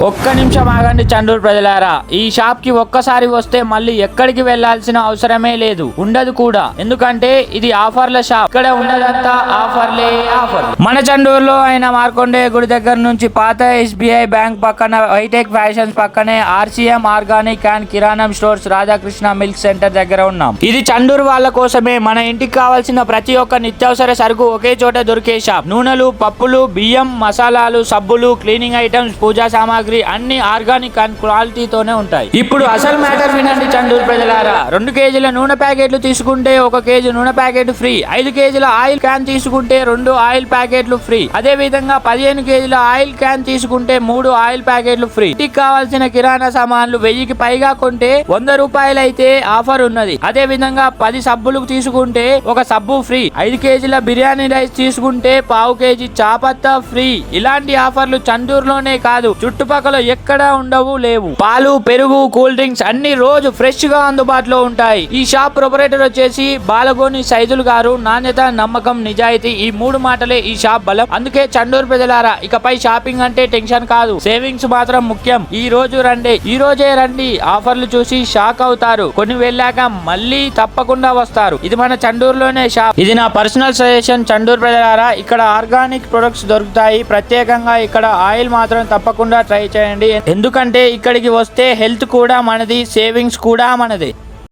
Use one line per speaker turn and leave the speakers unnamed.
ఒక్క నిమిషం ఆగండి చండూరు ప్రజలారా. ఈ షాప్ కి ఒక్కసారి వస్తే మళ్ళీ ఎక్కడికి వెళ్లాల్సిన అవసరమే లేదు, ఉండదు కూడా. ఎందుకంటే ఇది ఆఫర్ల షాప్. ఇక్కడ ఉన్నదంతా ఆఫర్లే ఆఫర్. మన చండూరులో అయిన మార్కొండే గుడి దగ్గర నుంచి పాత SBI బ్యాంక్ పక్కన హైటెక్ ఫ్యాషన్స్ పక్కనే RCM ఆర్గానిక్ అండ్ కిరాణం స్టోర్స్ రాధాకృష్ణ మిల్క్ సెంటర్ దగ్గర ఉన్నాం. ఇది చండూరు వాళ్ళ కోసమే. మన ఇంటికి కావాల్సిన ప్రతి ఒక్క నిత్యావసర సరుకు ఒకే చోట దొరికే షాప్. నూనెలు, పప్పులు, బియ్యం, మసాలాలు, సబ్బులు, క్లీనింగ్ ఐటమ్స్, పూజా సామాగ్రి అన్ని ఆర్గానిక్ అండ్ క్వాలిటీతోనే ఉంటాయి. ఇప్పుడు అసలు మ్యాటర్ వినండి చండూరు ప్రజలారా. 2 కేజీల నూనె ప్యాకెట్లు తీసుకుంటే 1 కేజీ నూనె ప్యాకెట్ ఫ్రీ. 5 కేజీల ఆయిల్ క్యాన్ తీసుకుంటే 2 ఆయిల్ ప్యాకెట్లు ఫ్రీ. అదే విధంగా 15 కేజీల ఆయిల్ క్యాన్ తీసుకుంటే 3 ఆయిల్ ప్యాకెట్లు ఫ్రీ. ఇంటికి కావాల్సిన కిరాణా సామాన్లు 1000కి పైగా కొంటే 100 రూపాయలు అయితే ఆఫర్ ఉన్నది. అదే విధంగా 10 సబ్బులు తీసుకుంటే 1 సబ్బు ఫ్రీ. 5 కేజీల బిర్యానీ రైస్ తీసుకుంటే 1/2 కేజీ చాపత్తా ఫ్రీ. ఇలాంటి ఆఫర్లు చండూరులోనే కాదు, చుట్టుపక్కల ఎక్కడ ఉండవు, లేవు. పాలు, పెరుగు, కూల్ డ్రింక్స్ అన్ని రోజు ఫ్రెష్ గా అందుబాటులో ఉంటాయి. ఈ షాప్ ప్రొపరేటర్ వచ్చేసి బాలగోని సైదులు గారు. నాణ్యత, నమ్మకం, నిజాయితీ ఈ 3 మాటలే ఈ షాప్ బలం. అందుకే చండూరు ప్రజలారా, ఇకపై షాపింగ్ అంటే టెన్షన్ కాదు, సేవింగ్స్ మాత్రం ముఖ్యం. ఈ రోజే రండి. ఆఫర్లు చూసి షాక్ అవుతారు. కొన్ని వెళ్ళాక మళ్ళీ తప్పకుండా వస్తారు. ఇది మన చండూరులోనే షాప్. ఇది నా పర్సనల్ సజెషన్. చండూరు ప్రజలారా, ఇక్కడ ఆర్గానిక్ ప్రొడక్ట్స్ దొరుకుతాయి. ప్రత్యేకంగా ఇక్కడ ఆయిల్ మాత్రం తప్పకుండా ట్రై చేయండి. ఎందుకంటే ఇక్కడికి వస్తే హెల్త్ కూడా మనది, సేవింగ్స్ కూడా మనది.